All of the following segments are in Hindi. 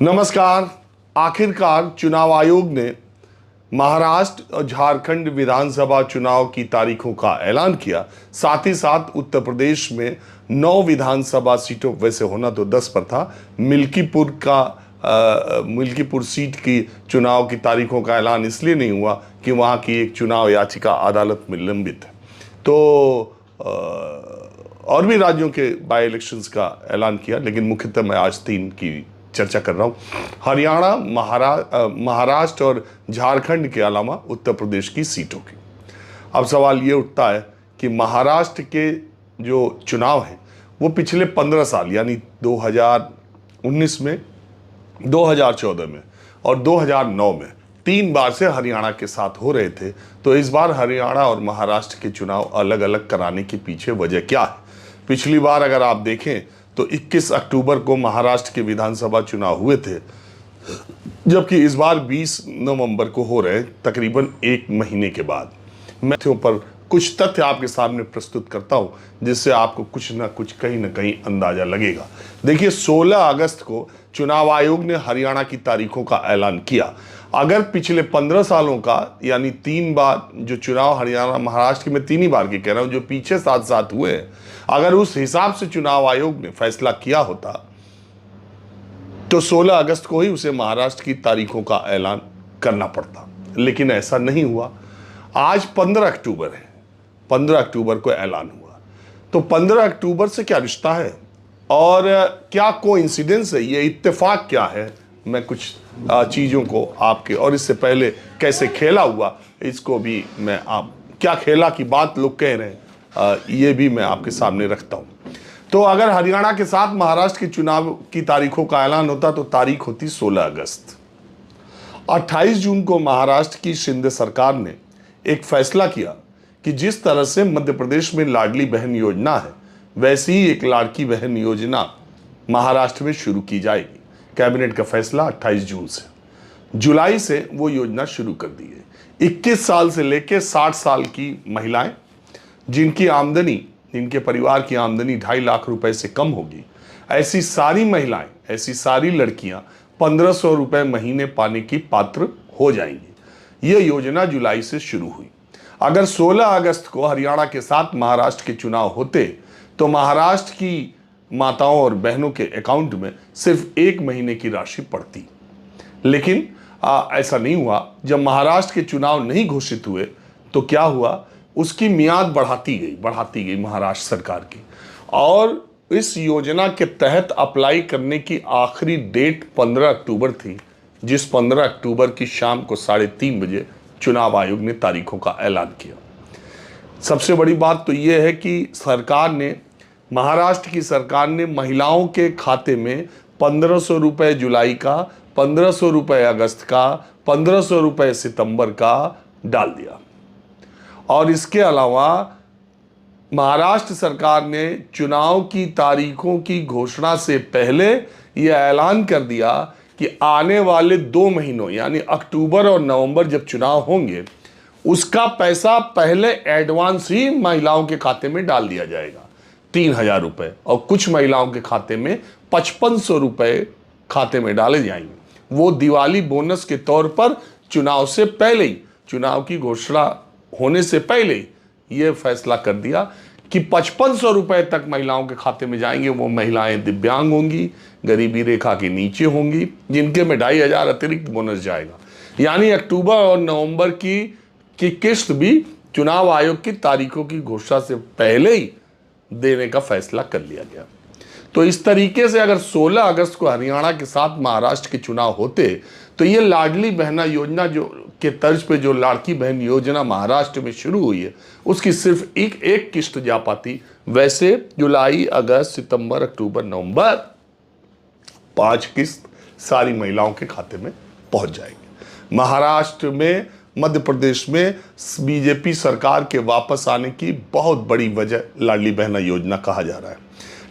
नमस्कार। आखिरकार चुनाव आयोग ने महाराष्ट्र और झारखंड विधानसभा चुनाव की तारीखों का ऐलान किया। साथ ही साथ उत्तर प्रदेश में 9 विधानसभा सीटों, वैसे होना तो 10 पर था, मिल्कीपुर सीट की चुनाव की तारीखों का ऐलान इसलिए नहीं हुआ कि वहां की एक चुनाव याचिका अदालत में लंबित है। तो और भी राज्यों के बाई इलेक्शंस का ऐलान किया, लेकिन मुख्यतः मैं आज 3 की चर्चा कर रहा हूं। हरियाणा, महाराष्ट्र और झारखंड के अलावा उत्तर प्रदेश की सीटों की। अब सवाल ये उठता है कि महाराष्ट्र के जो चुनाव हैं वो पिछले 15 साल यानी 2019 में, 2014 में और 2009 में 3 बार से हरियाणा के साथ हो रहे थे। तो इस बार हरियाणा और महाराष्ट्र के चुनाव अलग अलग कराने के पीछे वजह क्या है? पिछली बार अगर आप देखें तो 21 अक्टूबर को महाराष्ट्र के विधानसभा चुनाव हुए थे, जबकि इस बार 20 नवंबर को हो रहे हैं, तकरीबन 1 महीने के बाद। मैं तथ्यों पर कुछ तथ्य आपके सामने प्रस्तुत करता हूं, जिससे आपको कुछ ना कुछ कहीं ना कहीं अंदाजा लगेगा। देखिए, 16 अगस्त को चुनाव आयोग ने हरियाणा की तारीखों का ऐलान किया। अगर पिछले 15 सालों का यानी 3 बार जो चुनाव हरियाणा महाराष्ट्र के, मैं 3 ही बार के कह रहा हूं, जो पीछे साथ साथ हुए हैं, अगर उस हिसाब से चुनाव आयोग ने फैसला किया होता तो 16 अगस्त को ही उसे महाराष्ट्र की तारीखों का ऐलान करना पड़ता, लेकिन ऐसा नहीं हुआ। आज 15 अक्टूबर है, 15 अक्टूबर को ऐलान हुआ। तो 15 अक्टूबर से क्या रिश्ता है और क्या कोइंसिडेंस है, ये इत्तेफाक क्या है? मैं कुछ चीज़ों को आपके, और इससे पहले कैसे खेला हुआ, इसको भी मैं, आप क्या खेला की बात लोग कह रहे हैं, ये भी मैं आपके सामने रखता हूं। तो अगर हरियाणा के साथ महाराष्ट्र के चुनाव की तारीखों का ऐलान होता तो तारीख होती 16 अगस्त। 28 जून को महाराष्ट्र की शिंदे सरकार ने एक फैसला किया कि जिस तरह से मध्य प्रदेश में लाडली बहन योजना है, वैसी ही एक लाड़की बहन योजना महाराष्ट्र में शुरू की जाएगी। कैबिनेट का फैसला 28 जून से, जुलाई से वो योजना शुरू कर दी है। 21 साल से लेकर 60 साल की महिलाएं, जिनकी आमदनी, जिनके परिवार की आमदनी 2.5 लाख रुपए से कम होगी, ऐसी सारी महिलाएं, ऐसी सारी लड़कियां 1500 रुपए महीने पाने की पात्र हो जाएंगी। यह योजना जुलाई से शुरू हुई। अगर 16 अगस्त को हरियाणा के साथ महाराष्ट्र के चुनाव होते तो महाराष्ट्र की माताओं और बहनों के अकाउंट में सिर्फ 1 महीने की राशि पड़ती, लेकिन ऐसा नहीं हुआ। जब महाराष्ट्र के चुनाव नहीं घोषित हुए तो क्या हुआ, उसकी मियाद बढ़ाती गई महाराष्ट्र सरकार की, और इस योजना के तहत अप्लाई करने की आखिरी डेट 15 अक्टूबर थी, जिस 15 अक्टूबर की शाम को 3:30 बजे चुनाव आयोग ने तारीखों का ऐलान किया। सबसे बड़ी बात तो यह है कि सरकार ने, महाराष्ट्र की सरकार ने महिलाओं के खाते में 1500 रुपए जुलाई का, 1500 रुपए अगस्त का, 1500 रुपए सितंबर का डाल दिया। और इसके अलावा महाराष्ट्र सरकार ने चुनाव की तारीखों की घोषणा से पहले यह ऐलान कर दिया कि आने वाले 2 महीनों यानी अक्टूबर और नवंबर जब चुनाव होंगे, उसका पैसा पहले एडवांस ही महिलाओं के खाते में डाल दिया जाएगा, 3000 रुपए, और कुछ महिलाओं के खाते में 5500 रुपए खाते में डाले जाएंगे। वो दिवाली बोनस के तौर पर चुनाव से पहले ही, चुनाव की घोषणा होने से पहले यह फैसला कर दिया कि 5500 रुपए तक महिलाओं के खाते में जाएंगे। वो महिलाएं दिव्यांग होंगी, गरीबी रेखा के नीचे होंगी, जिनके में 2500 अतिरिक्त बोनस जाएगा। यानी अक्टूबर और नवंबर की किस्त भी चुनाव आयोग की तारीखों की घोषणा से पहले ही देने का फैसला कर लिया गया। तो इस तरीके से अगर 16 अगस्त को हरियाणा के साथ महाराष्ट्र के चुनाव होते तो ये लाडली बहना योजना जो के तर्ज पे जो लाड़की बहन योजना महाराष्ट्र में शुरू हुई है, उसकी सिर्फ एक किस्त जा पाती। वैसे जुलाई, अगस्त, सितंबर, अक्टूबर, नवंबर 5 किस्त सारी महिलाओं के खाते में पहुंच जाएगी। महाराष्ट्र में, मध्य प्रदेश में बीजेपी सरकार के वापस आने की बहुत बड़ी वजह लाडली बहना योजना कहा जा रहा है।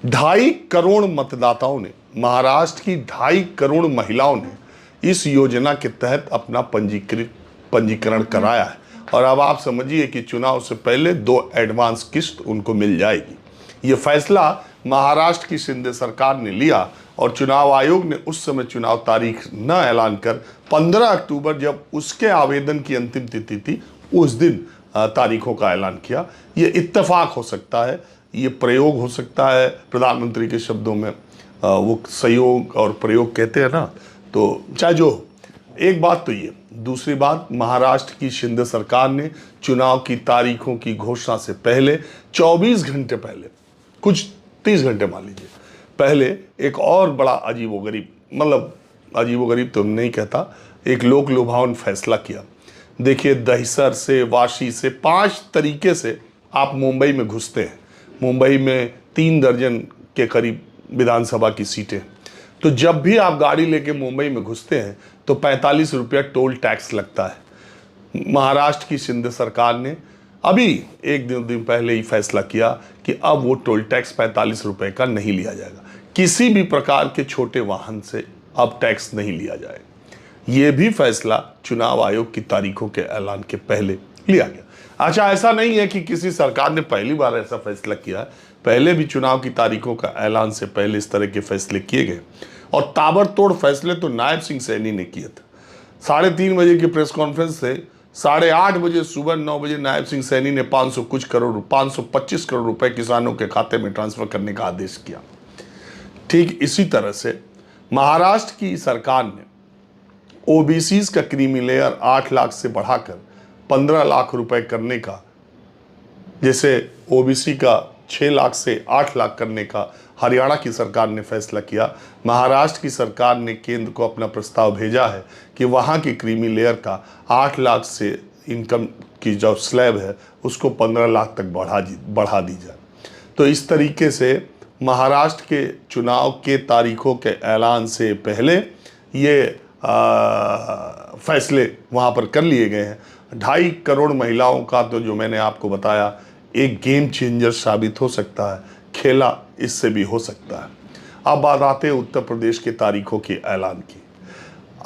2.5 करोड़ मतदाताओं ने, महाराष्ट्र की 2.5 करोड़ महिलाओं ने इस योजना के तहत अपना पंजीकरण कराया है, और अब आप समझिए कि चुनाव से पहले 2 एडवांस किस्त उनको मिल जाएगी। ये फैसला महाराष्ट्र की शिंदे सरकार ने लिया और चुनाव आयोग ने उस समय चुनाव तारीख न ऐलान कर 15 अक्टूबर जब उसके आवेदन की अंतिम तिथि थी उस दिन तारीखों का ऐलान किया। ये इत्तेफाक हो सकता है, ये प्रयोग हो सकता है, प्रधानमंत्री के शब्दों में वो संयोग और प्रयोग कहते हैं ना, तो चाहे जो हो। एक बात तो ये, दूसरी बात, महाराष्ट्र की शिंदे सरकार ने चुनाव की तारीखों की घोषणा से पहले 24 घंटे पहले, कुछ 30 घंटे मान लीजिए पहले, एक और बड़ा अजीबोगरीब, मतलब अजीबोगरीब तो नहीं कहता, एक लोक लुभावन फैसला किया। देखिए, दहिसर से, वाशी से 5 तरीके से आप मुंबई में घुसते हैं। मुंबई में 3 दर्जन के करीब विधानसभा की सीटें, तो जब भी आप गाड़ी लेके मुंबई में घुसते हैं तो 45 रुपया टोल टैक्स लगता है। महाराष्ट्र की शिंदे सरकार ने अभी 1-2 दिन पहले ही फैसला किया कि अब वो टोल टैक्स 45 रुपए का नहीं लिया जाएगा। किसी भी प्रकार के छोटे वाहन से अब टैक्स नहीं लिया जाएगा। ये भी फैसला चुनाव आयोग की तारीखों के ऐलान के पहले लिया गया। अच्छा, ऐसा नहीं है कि किसी सरकार ने पहली बार ऐसा फैसला किया है, पहले भी चुनाव की तारीखों का ऐलान से पहले इस तरह के फैसले किए गए, और ताबड़तोड़ फैसले तो नायब सिंह सैनी ने किए थे। 3:30 बजे की प्रेस कॉन्फ्रेंस से 8:30 बजे सुबह 9 बजे नायब सिंह सैनी ने 525 करोड़ रुपए किसानों के खाते में ट्रांसफर करने का आदेश किया। ठीक इसी तरह से महाराष्ट्र की सरकार ने ओबीसीज का क्रीमी लेयर 8 लाख से बढ़ाकर 15 लाख रुपए करने का, जैसे ओबीसी का 6 लाख से 8 लाख करने का हरियाणा की सरकार ने फैसला किया। महाराष्ट्र की सरकार ने केंद्र को अपना प्रस्ताव भेजा है कि वहाँ की क्रीमी लेयर का 8 लाख से इनकम की जो स्लैब है उसको 15 लाख तक बढ़ा दी जाए। तो इस तरीके से महाराष्ट्र के चुनाव के तारीखों के ऐलान से पहले ये फैसले वहाँ पर कर लिए गए हैं। 2.5 करोड़ महिलाओं का तो जो मैंने आपको बताया एक गेम चेंजर साबित हो सकता है, खेला इससे भी हो सकता है। अब बात आते हैं उत्तर प्रदेश के तारीखों के ऐलान की।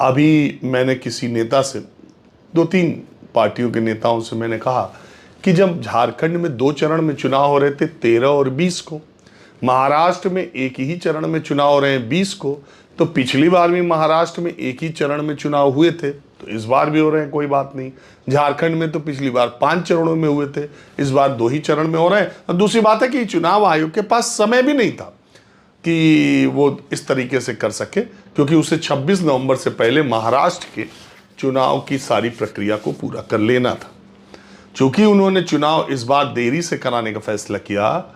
अभी मैंने किसी नेता से, 2-3 पार्टियों के नेताओं से मैंने कहा कि जब झारखंड में 2 चरण में चुनाव हो रहे थे 13 और 20 को, महाराष्ट्र में एक ही चरण में चुनाव हो रहे हैं 20 को, तो पिछली बार भी महाराष्ट्र में एक ही चरण में चुनाव हुए थे तो इस बार भी हो रहे हैं, कोई बात नहीं। झारखंड में तो पिछली बार 5 चरणों में हुए थे, इस बार 2 ही चरण में हो रहे हैं। और दूसरी बात है कि चुनाव आयोग के पास समय भी नहीं था कि वो इस तरीके से कर सके, क्योंकि उसे 26 नवंबर से पहले महाराष्ट्र के चुनाव की सारी प्रक्रिया को पूरा कर लेना था। चूंकि उन्होंने चुनाव इस बार देरी से कराने का फैसला किया,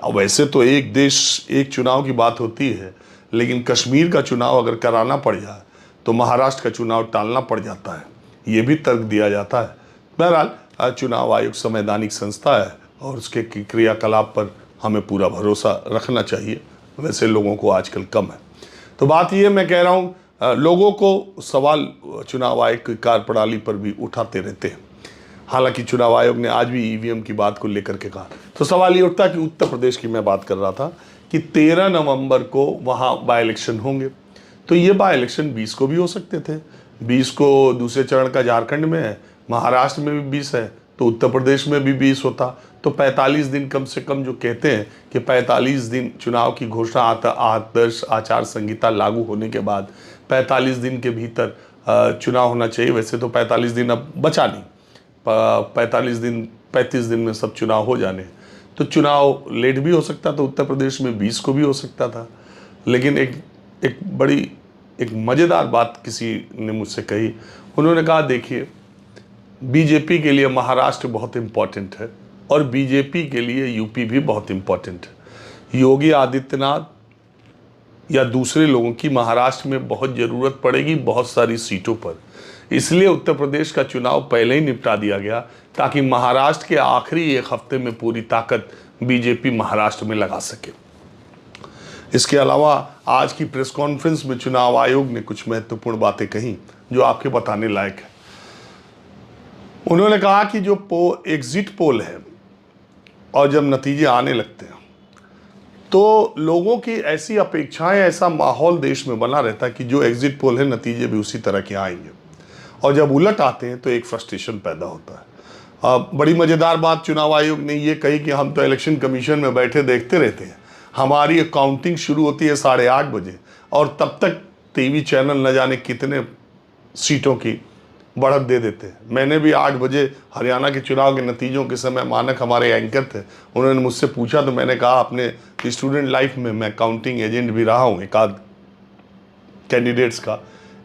वैसे तो एक देश एक चुनाव की बात होती है, लेकिन कश्मीर का चुनाव अगर कराना पड़ जाए तो महाराष्ट्र का चुनाव टालना पड़ जाता है, ये भी तर्क दिया जाता है। बहरहाल चुनाव आयोग संवैधानिक संस्था है और उसके क्रियाकलाप पर हमें पूरा भरोसा रखना चाहिए, वैसे लोगों को आजकल कम है। तो बात ये मैं कह रहा हूँ, लोगों को सवाल चुनाव आयोग की कार्यप्रणाली पर भी उठाते रहते हैं। हालांकि चुनाव आयोग ने आज भी ईवीएम की बात को लेकर के कहा, तो सवाल ये उठता कि उत्तर प्रदेश की मैं बात कर रहा था कि 13 नवंबर को वहाँ बाई इलेक्शन होंगे, तो ये बाई इलेक्शन 20 को भी हो सकते थे। 20 को दूसरे चरण का झारखंड में है, महाराष्ट्र में भी 20 है, तो उत्तर प्रदेश में भी 20 होता, तो 45 दिन कम से कम, जो कहते हैं कि 45 दिन चुनाव की घोषणा आदर्श आचार संहिता लागू होने के बाद 45 दिन के भीतर चुनाव होना चाहिए। वैसे तो 45 दिन अब बचा नहीं, 45 दिन 35 दिन में सब चुनाव हो जाने, तो चुनाव लेट भी हो सकता था। उत्तर प्रदेश में 20 को भी हो सकता था। लेकिन एक मज़ेदार बात किसी ने मुझसे कही, उन्होंने कहा देखिए, बीजेपी के लिए महाराष्ट्र बहुत इम्पोर्टेंट है और बीजेपी के लिए यूपी भी बहुत इम्पोर्टेंट है। योगी आदित्यनाथ या दूसरे लोगों की महाराष्ट्र में बहुत ज़रूरत पड़ेगी बहुत सारी सीटों पर, इसलिए उत्तर प्रदेश का चुनाव पहले ही निपटा दिया गया ताकि महाराष्ट्र के आखिरी 1 हफ्ते में पूरी ताकत बीजेपी महाराष्ट्र में लगा सके। इसके अलावा आज की प्रेस कॉन्फ्रेंस में चुनाव आयोग ने कुछ महत्वपूर्ण बातें कही जो आपके बताने लायक है। उन्होंने कहा कि जो एग्जिट पोल है और जब नतीजे आने लगते हैं तो लोगों की ऐसी अपेक्षाएं, ऐसा माहौल देश में बना रहता है कि जो एग्जिट पोल है नतीजे भी उसी तरह के आएंगे, और जब उलट आते हैं तो एक फ्रस्ट्रेशन पैदा होता है। बड़ी मज़ेदार बात चुनाव आयोग ने ये कही कि हम तो इलेक्शन कमीशन में बैठे देखते रहते हैं, हमारी काउंटिंग शुरू होती है 8:30 बजे, और तब तक टीवी चैनल न जाने कितने सीटों की बढ़त दे देते हैं। मैंने भी 8 बजे हरियाणा के चुनाव के नतीजों के समय, मानक हमारे एंकर थे, उन्होंने मुझसे पूछा तो मैंने कहा अपने स्टूडेंट लाइफ में मैं काउंटिंग एजेंट भी रहा हूँ एक आध कैंडिडेट्स का।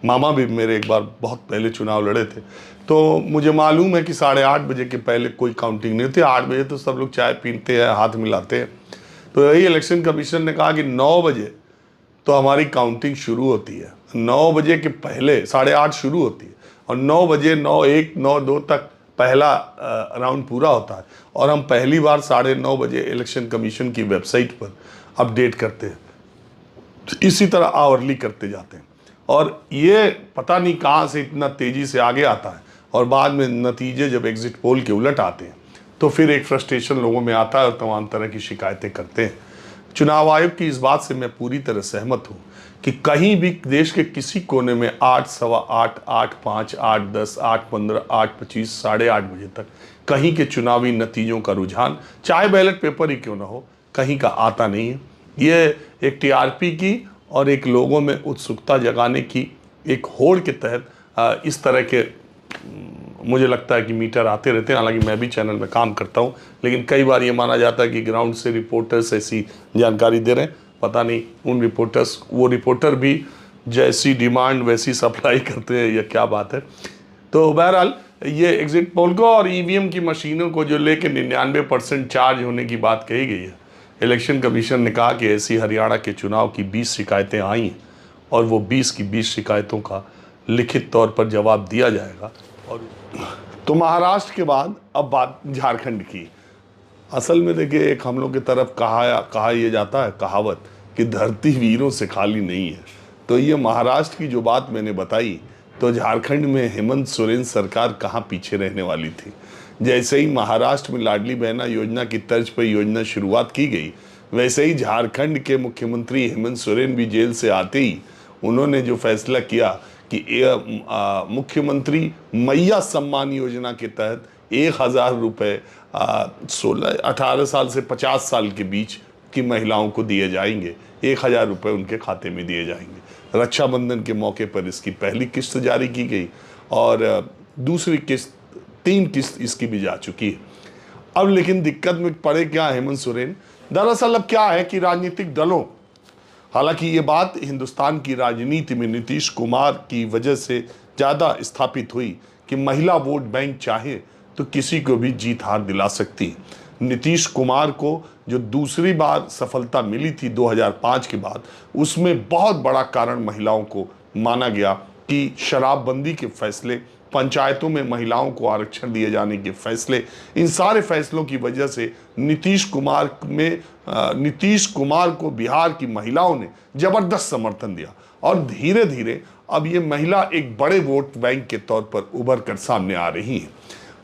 मामा भी मेरे एक बार बहुत पहले चुनाव लड़े थे, तो मुझे मालूम है कि 8:30 बजे के पहले कोई काउंटिंग नहीं होती। 8 बजे तो सब लोग चाय पीते हैं, हाथ मिलाते हैं। तो यही इलेक्शन कमीशन ने कहा कि 9 बजे तो हमारी काउंटिंग शुरू होती है। 9 बजे के पहले 8:30 शुरू होती है और 9 बजे 9:01 9:02 तक पहला राउंड पूरा होता है और हम पहली बार 9:30 बजे इलेक्शन कमीशन की वेबसाइट पर अपडेट करते हैं। इसी तरह आवरली करते जाते हैं और ये पता नहीं कहाँ से इतना तेज़ी से आगे आता है और बाद में नतीजे जब एग्जिट पोल के उलट आते हैं तो फिर एक फ्रस्ट्रेशन लोगों में आता है और तमाम तरह की शिकायतें करते हैं। चुनाव आयोग की इस बात से मैं पूरी तरह सहमत हूँ कि कहीं भी देश के किसी कोने में 8, सवा 8, 8:05, 8:10, 8:15, 8:25, 8:30 बजे तक कहीं के चुनावी नतीजों का रुझान, चाहे बैलेट पेपर ही क्यों ना हो, कहीं का आता नहीं है। ये एक टीआरपी की और एक लोगों में उत्सुकता जगाने की एक होड़ के तहत इस तरह के मुझे लगता है कि मीटर आते रहते हैं। हालांकि मैं भी चैनल में काम करता हूं, लेकिन कई बार ये माना जाता है कि ग्राउंड से रिपोर्टर्स ऐसी जानकारी दे रहे हैं। पता नहीं उन रिपोर्टर्स, वो रिपोर्टर भी जैसी डिमांड वैसी सप्लाई करते हैं या क्या बात है। तो बहरहाल ये एग्जिट पोल को और ईवीएम की मशीनों को जो लेके 99% चार्ज होने की बात कही गई है, इलेक्शन कमीशन ने कहा कि ऐसी हरियाणा के चुनाव की 20 शिकायतें आई हैं और वो 20 की 20 शिकायतों का लिखित तौर पर जवाब दिया जाएगा। और तो महाराष्ट्र के बाद अब बात झारखंड की। असल में देखिए, एक हम लोग की तरफ कहा यह जाता है कहावत कि धरती वीरों से खाली नहीं है। तो ये महाराष्ट्र की जो बात मैंने बताई, तो झारखंड में हेमंत सोरेन सरकार कहाँ पीछे रहने वाली थी। जैसे ही महाराष्ट्र में लाडली बहना योजना की तर्ज पर योजना शुरुआत की गई, वैसे ही झारखंड के मुख्यमंत्री हेमंत सोरेन भी जेल से आते ही उन्होंने जो फैसला किया कि मुख्यमंत्री मैया सम्मान योजना के तहत 1,000 रुपये 18 साल से 50 साल के बीच की महिलाओं को दिए जाएंगे। 1,000 रुपये उनके खाते में दिए जाएंगे। रक्षाबंधन के मौके पर इसकी पहली किस्त जारी की गई और दूसरी किस्त, 3 किस्त इसकी भी जा चुकी है। अब लेकिन दिक्कत में पड़े क्या हेमंत सोरेन? दरअसल अब क्या है कि राजनीतिक दलों, हालांकि ये बात हिंदुस्तान की राजनीति में नीतीश कुमार की वजह से ज़्यादा स्थापित हुई कि महिला वोट बैंक चाहे तो किसी को भी जीत हार दिला सकती। नीतीश कुमार को जो दूसरी बार सफलता मिली थी 2005 के बाद, उसमें बहुत बड़ा कारण महिलाओं को माना गया कि शराबबंदी के फैसले, पंचायतों में महिलाओं को आरक्षण दिए जाने के फैसले, इन सारे फैसलों की वजह से नीतीश कुमार को बिहार की महिलाओं ने जबरदस्त समर्थन दिया और धीरे धीरे अब ये महिला एक बड़े वोट बैंक के तौर पर उभर कर सामने आ रही हैं।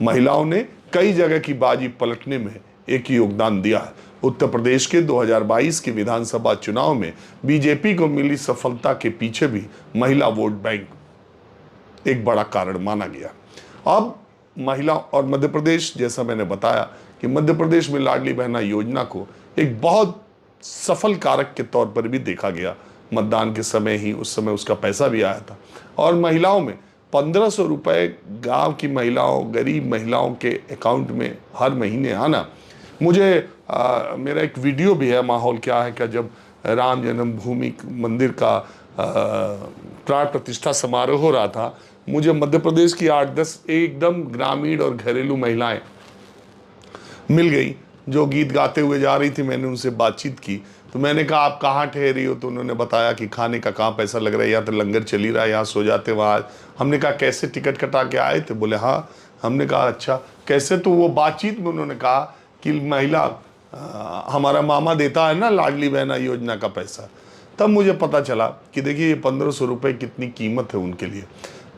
महिलाओं ने कई जगह की बाजी पलटने में एक योगदान दिया है। उत्तर प्रदेश के 2022 के विधानसभा चुनाव में बीजेपी को मिली सफलता के पीछे भी महिला वोट बैंक एक बड़ा कारण माना गया। अब महिला और मध्य प्रदेश, जैसा मैंने बताया कि मध्य प्रदेश में लाडली बहना योजना को एक बहुत सफल कारक के तौर पर भी देखा गया। मतदान के समय ही उस समय उसका पैसा भी आया था और महिलाओं में 1,500 रुपये गांव की महिलाओं, गरीब महिलाओं के अकाउंट में हर महीने आना। मुझे मेरा एक वीडियो भी है, माहौल क्या है का, जब राम जन्मभूमि मंदिर का प्राण प्रतिष्ठा समारोह हो रहा था, मुझे मध्य प्रदेश की 8-10 एकदम ग्रामीण और घरेलू महिलाएं मिल गई जो गीत गाते हुए जा रही थी। मैंने उनसे बातचीत की तो मैंने कहा आप कहाँ ठहरी हो, तो उन्होंने बताया कि खाने का कहाँ पैसा लग रहा है, यहाँ तो लंगर चल ही रहा है, यहाँ सो जाते वहाँ। हमने कहा कैसे, टिकट कटा के आए थे? बोले हाँ। हमने कहा अच्छा कैसे? तो वो बातचीत में उन्होंने कहा कि महिला हमारा मामा देता है ना लाडली बहना योजना का पैसा। तब मुझे पता चला कि देखिए ये 1,500 रुपये कितनी कीमत है उनके लिए।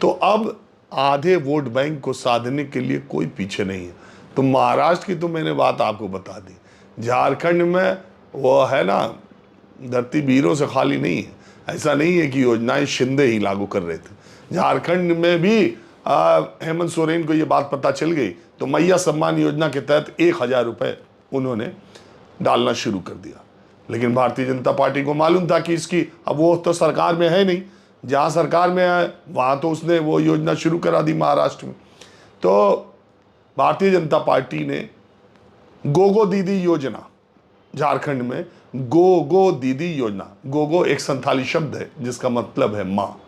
तो अब आधे वोट बैंक को साधने के लिए कोई पीछे नहीं है। तो महाराष्ट्र की तो मैंने बात आपको बता दी। झारखंड में वो है ना, धरती वीरों से खाली नहीं है। ऐसा नहीं है कि योजनाएं शिंदे ही लागू कर रहे थे। झारखंड में भी हेमंत सोरेन को ये बात पता चल गई तो मैया सम्मान योजना के तहत 1,000 रुपये उन्होंने डालना शुरू कर दिया। लेकिन भारतीय जनता पार्टी को मालूम था कि इसकी, अब वो तो सरकार में है नहीं, जहाँ सरकार में है वहाँ तो उसने वो योजना शुरू करा दी महाराष्ट्र में। तो भारतीय जनता पार्टी ने गोगो दीदी योजना, झारखंड में गोगो दीदी योजना, गोगो एक संथाली शब्द है जिसका मतलब है माँ,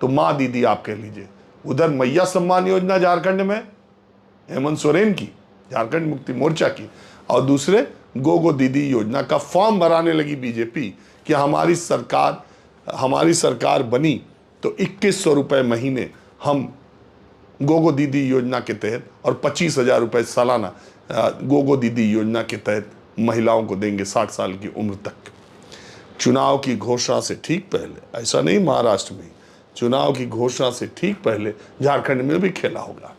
तो माँ दीदी आप कह लीजिए। उधर मैया सम्मान योजना झारखंड में हेमंत सोरेन की, झारखंड मुक्ति मोर्चा की, और दूसरे गोगो दीदी योजना का फॉर्म भराने लगी बीजेपी कि हमारी सरकार बनी तो 2100 रुपये महीने हम गोगो दीदी योजना के तहत और 25,000 रुपये सालाना गोगो दीदी योजना के तहत महिलाओं को देंगे 60 साल की उम्र तक। चुनाव की घोषणा से ठीक पहले, ऐसा नहीं महाराष्ट्र में, चुनाव की घोषणा से ठीक पहले झारखंड में भी खेला होगा।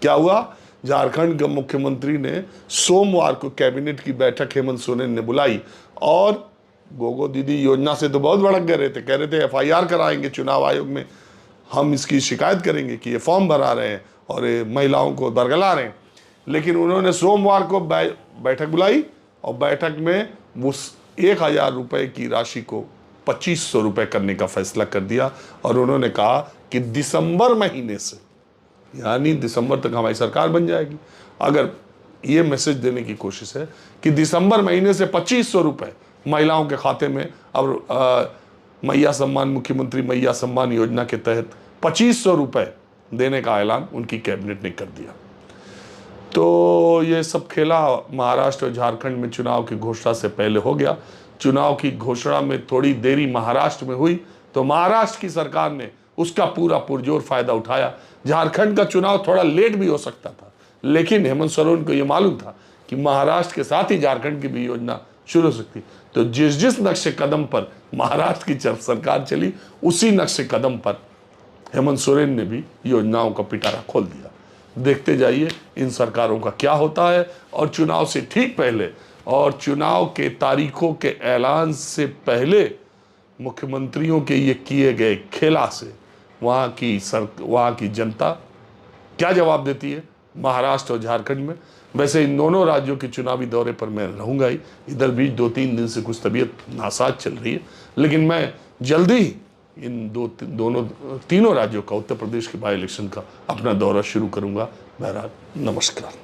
क्या हुआ, झारखंड के मुख्यमंत्री ने सोमवार को कैबिनेट की बैठक हेमंत सोरेन ने बुलाई और गोगो दीदी योजना से तो बहुत भड़क गए थे, कह रहे थे FIR कराएंगे चुनाव आयोग में, हम इसकी शिकायत करेंगे कि ये फॉर्म भरा रहे हैं और ये महिलाओं को बरगला रहे हैं। लेकिन उन्होंने सोमवार को बैठक बुलाई और बैठक में उस 1,000 रुपये की राशि को 2,500 रुपये करने का फैसला कर दिया और उन्होंने कहा कि दिसंबर महीने से, यानी दिसंबर तक हमारी सरकार बन जाएगी। अगर ये मैसेज देने की कोशिश है कि दिसंबर महीने से 2,500 रुपये महिलाओं के खाते में, अब मैया सम्मान, मुख्यमंत्री मैया सम्मान योजना के तहत 2,500 रुपये देने का ऐलान उनकी कैबिनेट ने कर दिया। तो ये सब खेला महाराष्ट्र और झारखंड में चुनाव की घोषणा से पहले हो गया। चुनाव की घोषणा में थोड़ी देरी महाराष्ट्र में हुई तो महाराष्ट्र की सरकार ने उसका पूरा पुरजोर फायदा उठाया। झारखंड का चुनाव थोड़ा लेट भी हो सकता था, लेकिन हेमंत सोरेन को यह मालूम था कि महाराष्ट्र के साथ ही झारखंड की भी योजना शुरू हो सकती। तो जिस जिस नक्शे कदम पर महाराष्ट्र की सरकार चली, उसी नक्शे कदम पर हेमंत सोरेन ने भी योजनाओं का पिटारा खोल दिया। देखते जाइए इन सरकारों का क्या होता है। और चुनाव से ठीक पहले और चुनाव के तारीखों के ऐलान से पहले मुख्यमंत्रियों के ये किए गए खेला से वहाँ की जनता क्या जवाब देती है महाराष्ट्र और झारखंड में। वैसे इन दोनों राज्यों के चुनावी दौरे पर मैं रहूँगा ही, इधर बीच 2-3 दिन से कुछ तबीयत नासाज चल रही है, लेकिन मैं जल्दी ही इन तीनों राज्यों का, उत्तर प्रदेश के बाई इलेक्शन का अपना दौरा शुरू करूँगा। बहरहाल नमस्कार।